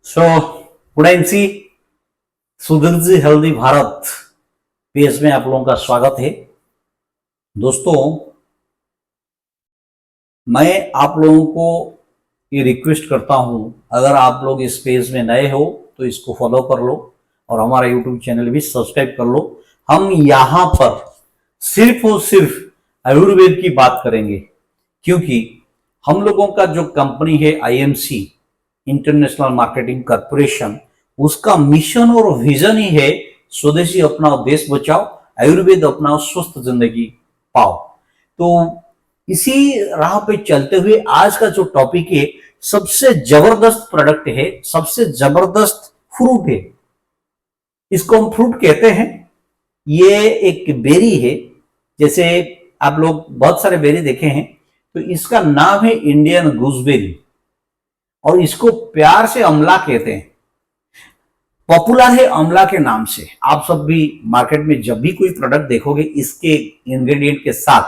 सो पुडेंसी Sudhir ji healthy Bharat page में आप लोगों का स्वागत है। दोस्तों, मैं आप लोगों को ये रिक्वेस्ट करता हूं, अगर आप लोग इस पेज में नए हो तो इसको फॉलो कर लो और हमारा यूट्यूब चैनल भी सब्सक्राइब कर लो। हम यहां पर सिर्फ और सिर्फ आयुर्वेद की बात करेंगे, क्योंकि हम लोगों का जो कंपनी है आईएमसी इंटरनेशनल मार्केटिंग कॉर्पोरेशन, उसका मिशन और विजन ही है स्वदेशी अपनाओ देश बचाओ, आयुर्वेद अपनाओ स्वस्थ जिंदगी पाओ। तो इसी राह पे चलते हुए आज का जो टॉपिक है, सबसे जबरदस्त प्रोडक्ट है, सबसे जबरदस्त फ्रूट है। इसको हम फ्रूट कहते हैं। ये एक बेरी है। जैसे आप लोग बहुत सारे बेरी देखे हैं, तो इसका नाम है इंडियन गूसबेरी और इसको प्यार से अमला कहते हैं। पॉपुलर है अमला के नाम से। आप सब भी मार्केट में जब भी कोई प्रोडक्ट देखोगे इसके इंग्रेडिएंट के साथ,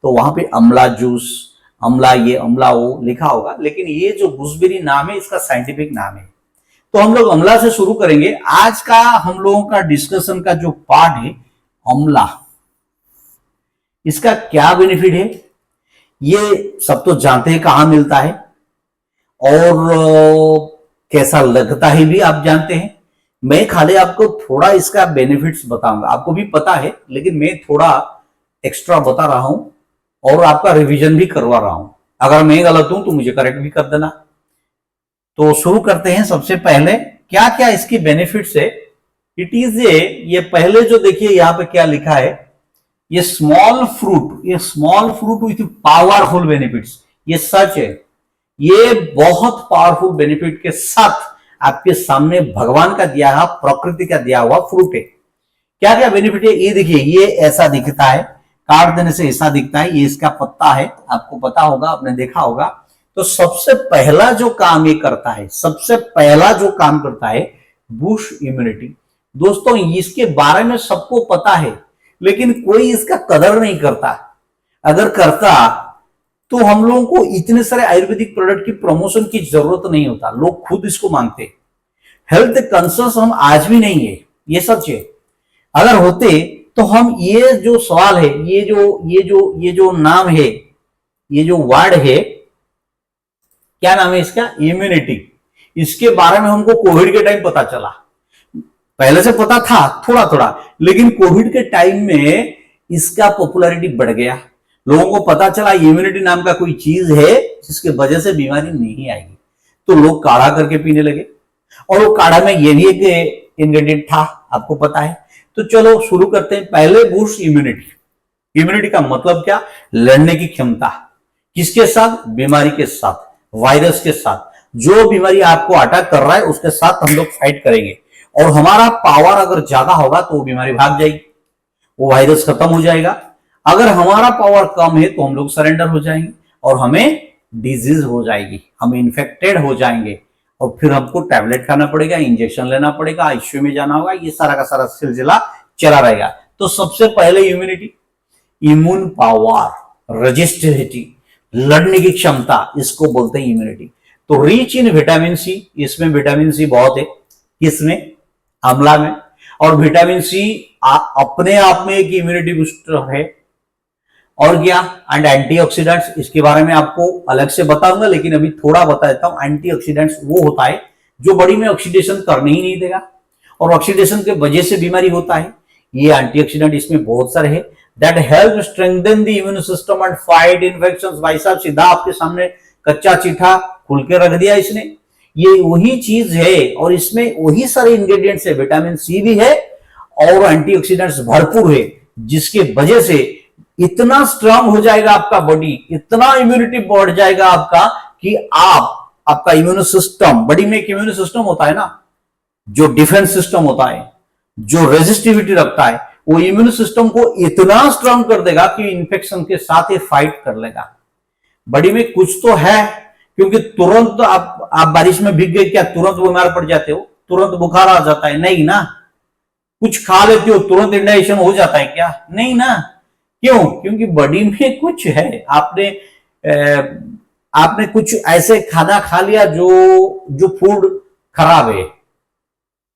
तो वहां पे अमला जूस, अमला ये, अमला वो लिखा होगा, लेकिन ये जो गूसबेरी नाम है इसका साइंटिफिक नाम है। तो हम लोग अमला से शुरू करेंगे। आज का हम लोगों का डिस्कशन का जो पार्ट है अमला, इसका क्या बेनिफिट है ये सब तो जानते हैं, कहां मिलता है और कैसा लगता है भी आप जानते हैं। मैं खाली आपको थोड़ा इसका बेनिफिट्स बताऊंगा, आपको भी पता है, लेकिन मैं थोड़ा एक्स्ट्रा बता रहा हूं और आपका रिवीजन भी करवा रहा हूं। अगर मैं गलत हूं तो मुझे करेक्ट भी कर देना। तो शुरू करते हैं। सबसे पहले क्या क्या इसकी बेनिफिट्स है। इट इज ये पहले जो देखिए यहां पे क्या लिखा है, ये small fruit with powerful benefits, ये सच है। ये बहुत पावरफुल बेनिफिट के साथ आपके सामने भगवान का दिया हुआ, प्रकृति का दिया हुआ फ्रूट है। क्या क्या बेनिफिट है ये देखिए। ये ऐसा दिखता है, काट देने से ऐसा दिखता है। ये इसका पत्ता है, आपको पता होगा, आपने देखा होगा। तो सबसे पहला जो काम ये करता है, सबसे पहला जो काम करता है, बूस्ट इम्यूनिटी। दोस्तों, इसके बारे में सबको पता है, लेकिन कोई इसका कदर नहीं करता। अगर करता तो हम लोगों को इतने सारे आयुर्वेदिक प्रोडक्ट की प्रमोशन की जरूरत नहीं होता। लोग खुद इसको मांगते। हेल्थ कंसर्स हम आज भी नहीं है, ये सच है। अगर होते तो हम ये जो सवाल है, ये जो नाम है, ये जो वर्ड है, क्या नाम है इसका, इम्यूनिटी, इसके बारे में हमको कोविड के टाइम पता चला। पहले से पता था थोड़ा थोड़ा, लेकिन कोविड के टाइम में इसका पॉपुलैरिटी बढ़ गया। लोगों को पता चला इम्यूनिटी नाम का कोई चीज है जिसके वजह से बीमारी नहीं आएगी। तो लोग काढ़ा करके पीने लगे, और वो काढ़ा में ये भी एक इंग्रेडिएंट था, आपको पता है। तो चलो शुरू करते हैं। पहले बूस्ट इम्यूनिटी। इम्यूनिटी का मतलब क्या, लड़ने की क्षमता। किसके साथ, बीमारी के साथ, वायरस के साथ। जो बीमारी आपको अटैक कर रहा है उसके साथ हम लोग फाइट करेंगे, और हमारा पावर अगर ज्यादा होगा तो वो बीमारी भाग जाएगी, वो वायरस खत्म हो जाएगा। अगर हमारा पावर कम है तो हम लोग सरेंडर हो जाएंगे और हमें डिजीज हो जाएगी, हम इन्फेक्टेड हो जाएंगे, और फिर हमको टैबलेट खाना पड़ेगा, इंजेक्शन लेना पड़ेगा, आईसीयू में जाना होगा। ये सारा का सारा सिलसिला चला रहेगा। तो सबसे पहले इम्यूनिटी, इम्यून पावर, रजिस्टिविटी, लड़ने की क्षमता, इसको बोलते हैं इम्यूनिटी। तो रिच इन विटामिन सी, इसमें विटामिन सी बहुत है। किसमें, आंवला में। और विटामिन सी अपने आप में एक इम्यूनिटी बूस्टर है। और क्या, एंड एंटीऑक्सीडेंट्स, इसके बारे में आपको अलग से बताऊंगा, लेकिन अभी थोड़ा बता देता हूं। एंटीऑक्सीडेंट्स वो होता है जो बॉडी में ऑक्सीडेशन करने ही नहीं देगा, और ऑक्सीडेशन के वजह से बीमारी होता है। ये एंटीऑक्सीडेंट इसमें बहुत सारे हैं, that help strengthen the immune system and fight infections. भाई साहब, सीधा आपके सामने कच्चा चिट्ठा खुल के रख दिया इसने। ये वही चीज है, और इसमें वही सारे इंग्रेडिएंट्स है। विटामिन सी भी है और एंटीऑक्सीडेंट्स भरपूर है, जिसके वजह से इतना स्ट्रांग हो जाएगा आपका बॉडी, इतना इम्यूनिटी बढ़ जाएगा आपका, कि आपका इम्यून सिस्टम, बॉडी में एक इम्यून सिस्टम होता है ना, जो डिफेंस सिस्टम होता है, जो रेजिस्टिविटी रखता है, वो इम्यून सिस्टम को इतना स्ट्रांग कर देगा कि इंफेक्शन के साथ ये फाइट कर लेगा। बॉडी में कुछ तो है, क्योंकि तुरंत आप बारिश में भीग गए, क्या तुरंत बीमार पड़ जाते हो, तुरंत बुखार आ जाता है? नहीं ना। कुछ खा लेते हो तुरंत इंडाइजेशन हो जाता है क्या? नहीं ना। क्यों? क्योंकि बॉडी में कुछ है। आपने कुछ ऐसे खाना खा लिया जो फूड खराब है,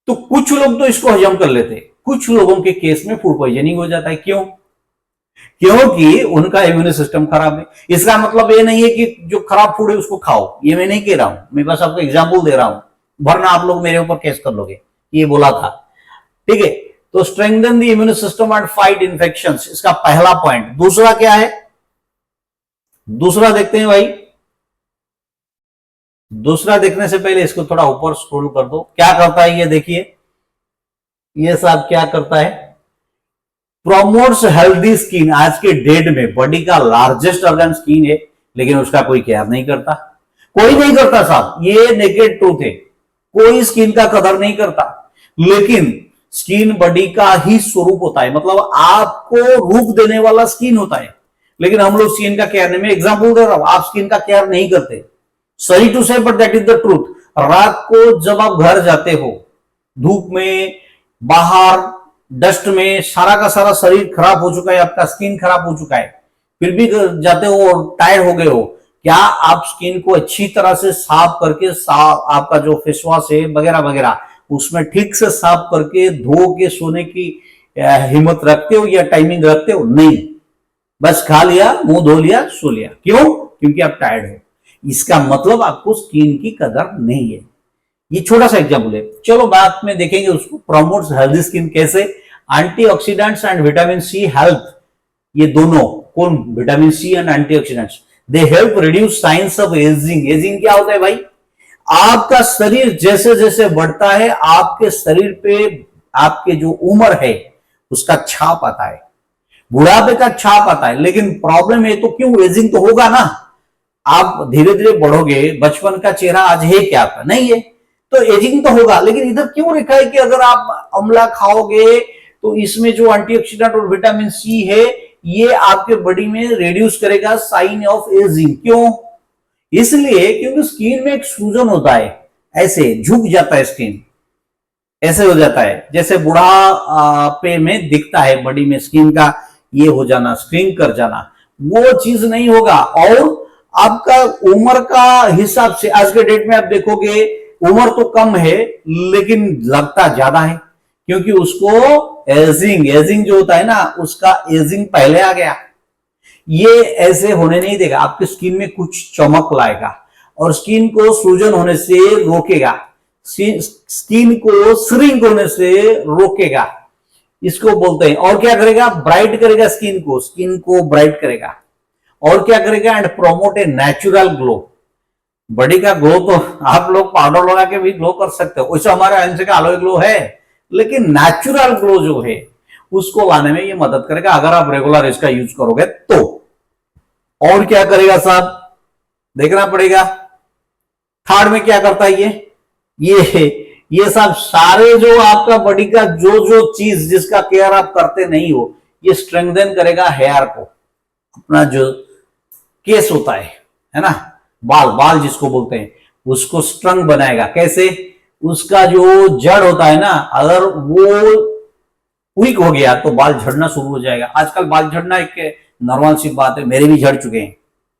तो कुछ लोग तो इसको हजम कर लेते, कुछ लोगों के केस में फूड पॉइजनिंग हो जाता है। क्यों? क्योंकि उनका इम्यून सिस्टम खराब है। इसका मतलब ये नहीं है कि जो खराब फूड है उसको खाओ, ये मैं नहीं कह रहा हूं, मैं बस आपको एग्जाम्पल दे रहा हूं, वरना आप लोग मेरे ऊपर केस कर लोगे, ये बोला था। ठीक है, तो strengthen the immune system and fight infections, इसका पहला पॉइंट। दूसरा क्या है? दूसरा देखते हैं भाई। दूसरा देखने से पहले इसको थोड़ा ऊपर स्क्रॉल कर दो। क्या करता है ये देखिए, ये सब क्या करता है? Promotes healthy skin. आज के डेट में बॉडी का लार्जेस्ट ऑर्गन स्किन है, लेकिन उसका कोई केयर नहीं करता, कोई नहीं करता साहब, ये नेकेड ट्रूथ है। कोई स्किन का कदर नहीं करता, लेकिन स्किन बॉडी का ही स्वरूप होता है, मतलब आपको रूप देने वाला स्किन होता है, लेकिन हम लोग स्किन का केयर नहीं। मैं एग्जांपल दे रहा हूं, आप स्किन का केयर नहीं करते, सॉरी टू से but that is the truth. रात को जब आप घर जाते हो, धूप में, बाहर डस्ट में, सारा का सारा शरीर खराब हो चुका है, आपका स्किन खराब हो चुका है, फिर भी जाते हो और टायर्ड हो गए हो, क्या आप स्किन को अच्छी तरह से साफ करके, आपका जो फेस वॉश है वगैरह वगैरह, उसमें ठीक से साफ करके धो के सोने की हिम्मत रखते हो या टाइमिंग रखते हो? नहीं, बस खा लिया, मुंह धो लिया, सो लिया। क्यों? क्योंकि आप टायर्ड हो। इसका मतलब आपको स्किन की कदर नहीं है। ये छोटा सा एग्जाम्पल है, चलो बाद में देखेंगे उसको। प्रमोट्स हेल्दी स्किन कैसे? Antioxidants and vitamin C help, ये दोनों कौन? Vitamin C and antioxidants, they help reduce signs of ageing. Ageing क्या होता है भाई? आपका शरीर जैसे जैसे बढ़ता है, आपके शरीर पे आपके जो उम्र है उसका छाप आता है, बुढ़ापे का छाप आता है। लेकिन प्रॉब्लम है, तो क्यों? एजिंग तो होगा ना, आप धीरे धीरे बढ़ोगे, बचपन का चेहरा आज है क्या आपका? नहीं है, तो एजिंग तो होगा। लेकिन इधर क्यों लिखा है कि अगर आप अमला खाओगे तो इसमें जो एंटीऑक्सीडेंट और विटामिन सी है ये आपके बॉडी में रिड्यूस करेगा साइन ऑफ एजिंग। क्यों? इसलिए क्योंकि स्किन में एक सूजन होता है, ऐसे झुक जाता है स्किन, ऐसे हो जाता है जैसे बुढ़ापे में दिखता है बॉडी में स्किन का ये हो जाना, स्ट्रिंग कर जाना, वो चीज नहीं होगा। और आपका उम्र का हिसाब से आज के डेट में आप देखोगे उम्र तो कम है लेकिन लगता ज्यादा है, क्योंकि उसको एजिंग जो होता है ना, उसका एजिंग पहले आ गया। ये ऐसे होने नहीं देगा, आपकी स्किन में कुछ चमक लाएगा और स्किन को सूजन होने से रोकेगा, स्किन को श्रिंक होने से रोकेगा, इसको बोलते हैं। और क्या करेगा? ब्राइट करेगा स्किन को ब्राइट करेगा। और क्या करेगा? And promote a natural glow. Body का ग्लो तो आप लोग पाउडर लगा के भी ग्लो कर सकते हो, वैसे हमारा एनसे का एलोए ग्लो है, लेकिन नेचुरल ग्लो जो है उसको लाने में ये मदद करेगा अगर आप रेगुलर इसका यूज करोगे तो। और क्या करेगा साहब? देखना पड़ेगा। थर्ड में क्या करता है ये सब सारे जो आपका बॉडी का जो चीज जिसका केयर आप करते नहीं हो, ये स्ट्रेंथन करेगा हेयर को। अपना जो केस होता है ना, बाल जिसको बोलते हैं, उसको स्ट्रंग बनाएगा। कैसे? उसका जो जड़ होता है ना, अगर वो वीक हो गया तो बाल झड़ना शुरू हो जाएगा। आजकल बाल झड़ना एक नॉर्मल सी बात है, मेरे भी झड़ चुके हैं,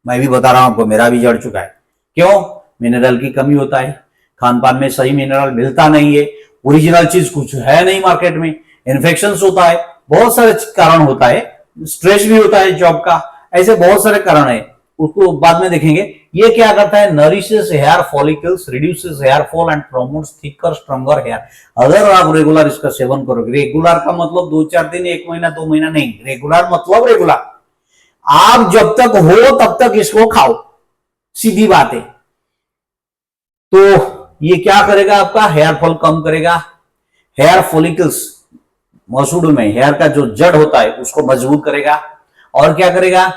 मैं भी बता रहा हूं आपको, मेरा भी झड़ चुका है। क्यों? मिनरल की कमी होता है, खान पान में सही मिनरल मिलता नहीं है, ओरिजिनल चीज कुछ है नहीं मार्केट में, इन्फेक्शन होता है, बहुत सारे कारण होता है, स्ट्रेस भी होता है जॉब का, ऐसे बहुत सारे कारण है, उसको बाद में देखेंगे। ये क्या करता है? Nourishes hair follicles, reduces hair fall and promotes thicker stronger hair. अगर आप रेगुलर इसका सेवन करोगे, रेगुलर का मतलब 2-4 दिन, 1 महीना, 2 महीना नहीं, रेगुलर मतलब रेगुलर, आप जब तक हो तब तक इसको खाओ, सीधी बात है। तो ये क्या करेगा? आपका हेयर फॉल कम करेगा, हेयर फॉलिकल्स, मसूड़ में हेयर का जो जड़ होता है उसको मजबूत करेगा, और क्या करेगा?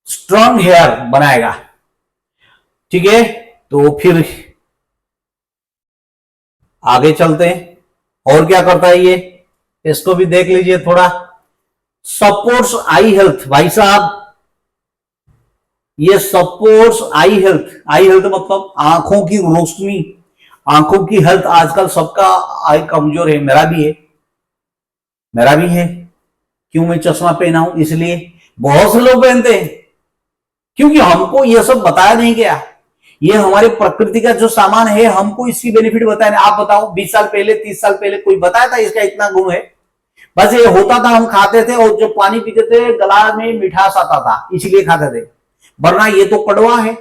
स्ट्रॉन्ग हेयर बनाएगा। ठीक है, तो फिर आगे चलते हैं। और क्या करता है ये, इसको भी देख लीजिए थोड़ा। सपोर्ट्स आई हेल्थ। भाई साहब, ये सपोर्ट्स आई हेल्थ। आई हेल्थ मतलब आंखों की रोशनी, आंखों की हेल्थ। आजकल सबका आई कमजोर है, मेरा भी है, मेरा भी है। क्यों मैं चश्मा पहना हूं? इसलिए बहुत से लोग पहनते हैं, क्योंकि हमको यह सब बताया नहीं गया। ये हमारे प्रकृति का जो सामान है, हमको इसकी बेनिफिट बताए। आप बताओ 20 साल पहले 30 साल पहले कोई बताया था इसका इतना गुण है? बस ये होता था हम खाते थे और जब पानी पीते थे गला में मिठास आता था इसलिए खाते थे, वरना ये तो कड़वा है।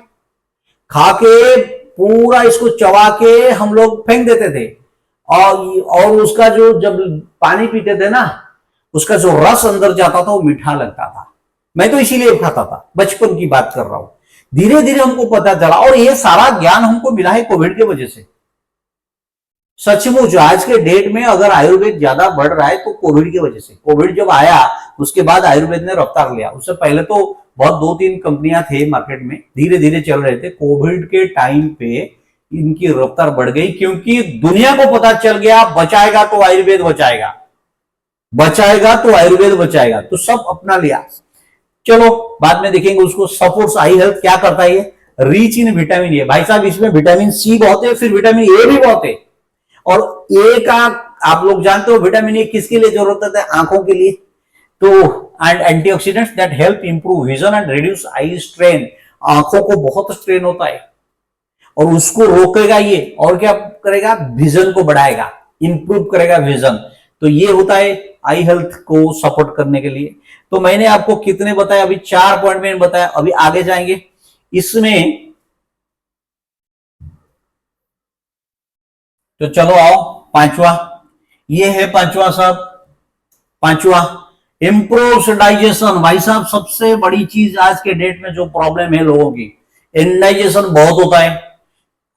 खा के पूरा इसको चबा के हम लोग फेंक देते थे और उसका जो जब पानी पीते थे ना, उसका जो रस अंदर जाता था वो मीठा लगता था। मैं तो इसीलिए खाता था, बचपन की बात कर रहा हूं। धीरे धीरे हमको पता चला और ये सारा ज्ञान हमको मिला है कोविड के वजह से। सचमुच आज के डेट में अगर आयुर्वेद ज्यादा बढ़ रहा है तो कोविड की वजह से। कोविड जब आया उसके बाद आयुर्वेद ने रफ्तार लिया। उससे पहले तो बहुत 2-3 कंपनियां थे मार्केट में, धीरे धीरे चल रहे थे। कोविड के टाइम पे इनकी रफ्तार बढ़ गई क्योंकि दुनिया को पता चल गया बचाएगा तो आयुर्वेद बचाएगा, बचाएगा तो आयुर्वेद बचाएगा, तो सब अपना लिया। चलो बाद में देखेंगे उसको। सपोर्ट्स आई हेल्थ क्या करता है? ये रिच इन विटामिन ए। भाई साहब इसमें विटामिन सी बहुत है, फिर विटामिन ए भी बहुत है। और ए का आप लोग जानते हो विटामिन ए किसके लिए जरूरत है? आंखों के लिए। तो and antioxidants that help improve vision and reduce eye strain. आंखों को बहुत स्ट्रेन होता है और उसको रोकेगा ये, और क्या करेगा? विजन को बढ़ाएगा, इंप्रूव करेगा विजन। तो ये होता है आई हेल्थ को सपोर्ट करने के लिए। तो मैंने आपको कितने बताया? अभी 4 पॉइंट में बताया, अभी आगे जाएंगे इसमें। तो चलो आओ पांचवा, ये है पांचवा साहब। पांचवा इंप्रूव्स डाइजेशन। भाई साहब सबसे बड़ी चीज आज के डेट में जो प्रॉब्लम है लोगों की, इंडाइजेशन बहुत होता है।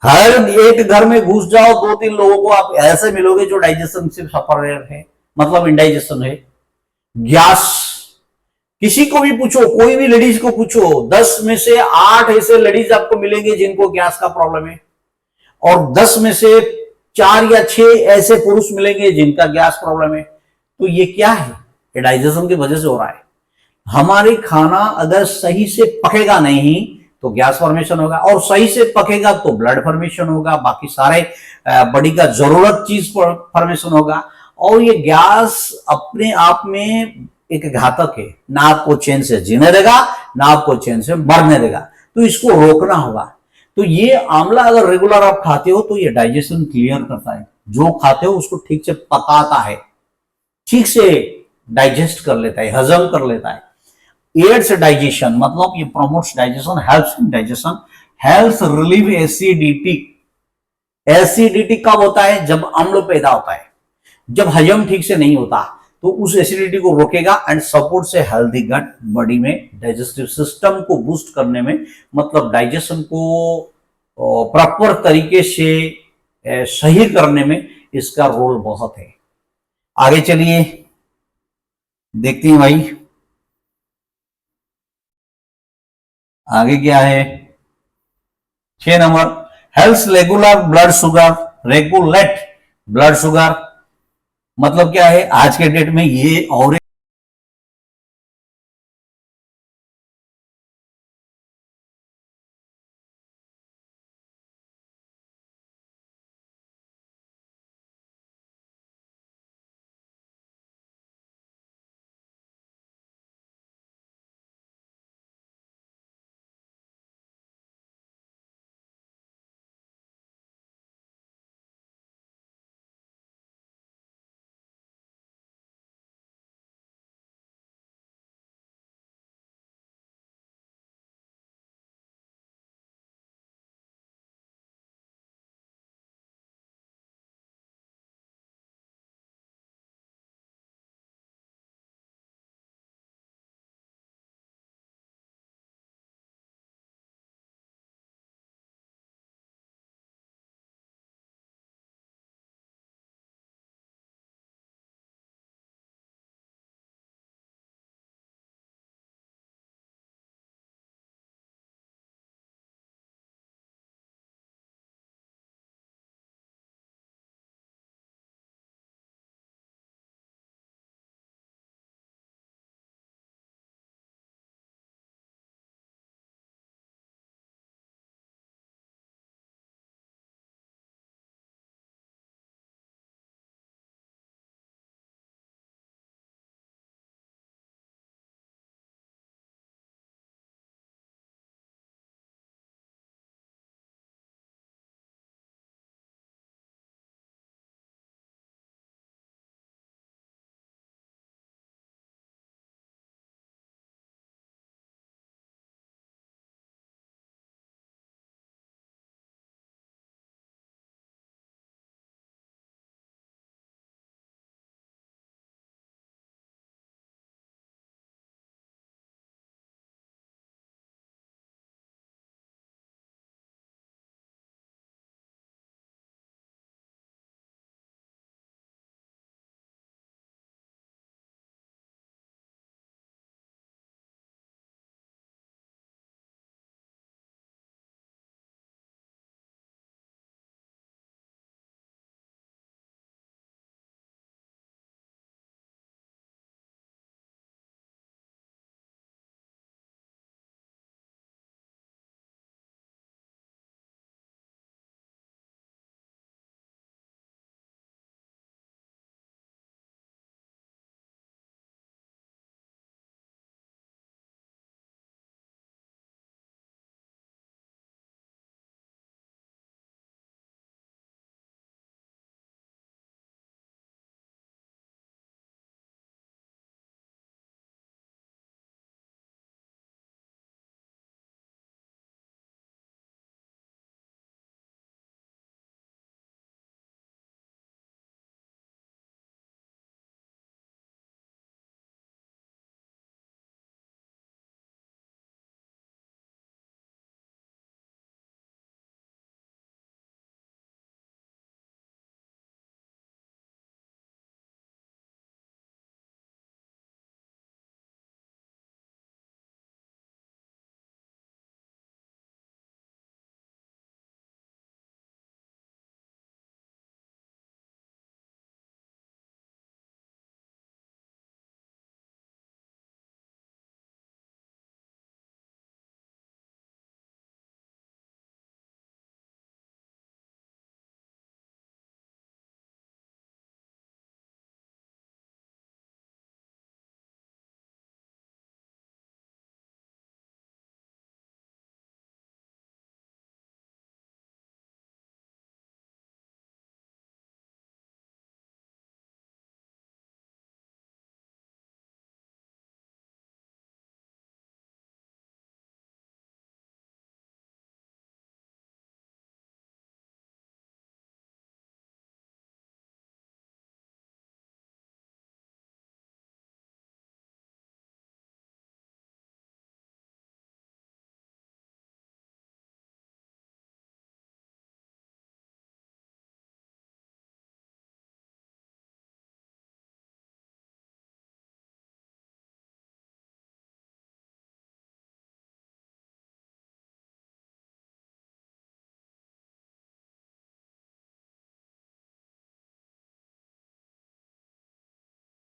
हर एक घर में घुस जाओ 2-3 लोगों को आप ऐसे मिलोगे जो डाइजेशन से सफर है, मतलब इंडाइजेशन है। गैस, किसी को भी पूछो, कोई भी लेडीज को पूछो, 10 में से 8 ऐसे लेडीज आपको मिलेंगे जिनको गैस का प्रॉब्लम है, और 10 में से 4 या 6 ऐसे पुरुष मिलेंगे जिनका गैस प्रॉब्लम है। तो ये क्या है? ये डाइजेशन की वजह से हो रहा है। हमारी खाना अगर सही से पकेगा नहीं तो गैस फॉर्मेशन होगा, और सही से पकेगा तो ब्लड फॉर्मेशन होगा, बाकी सारे बॉडी का जरूरत चीज फॉर्मेशन होगा। और ये गैस अपने आप में एक घातक है, ना आपको चैन से जीने देगा, ना आपको चैन से मरने देगा। तो इसको रोकना होगा। तो ये आंवला अगर रेगुलर आप खाते हो तो ये डाइजेशन क्लियर करता है। जो खाते हो उसको ठीक से पकाता है, ठीक से डाइजेस्ट कर लेता है, हजम कर लेता है। एड्स डाइजेशन, मतलब ये promotes digestion, helps in digestion, helps relieve acidity. Acidity कब होता है? जब अम्ल पैदा होता है, जब हजम ठीक से नहीं होता, तो उस एसिडिटी को रोकेगा एंड सपोर्ट से हेल्दी गट, बॉडी में डाइजेस्टिव सिस्टम को बूस्ट करने में, मतलब डाइजेशन को प्रॉपर तरीके से सही करने में इसका रोल बहुत है। आगे चलिए देखते हैं भाई आगे क्या है। 6 number, helps regular blood sugar. Regulate blood sugar मतलब क्या है? आज के डेट में ये और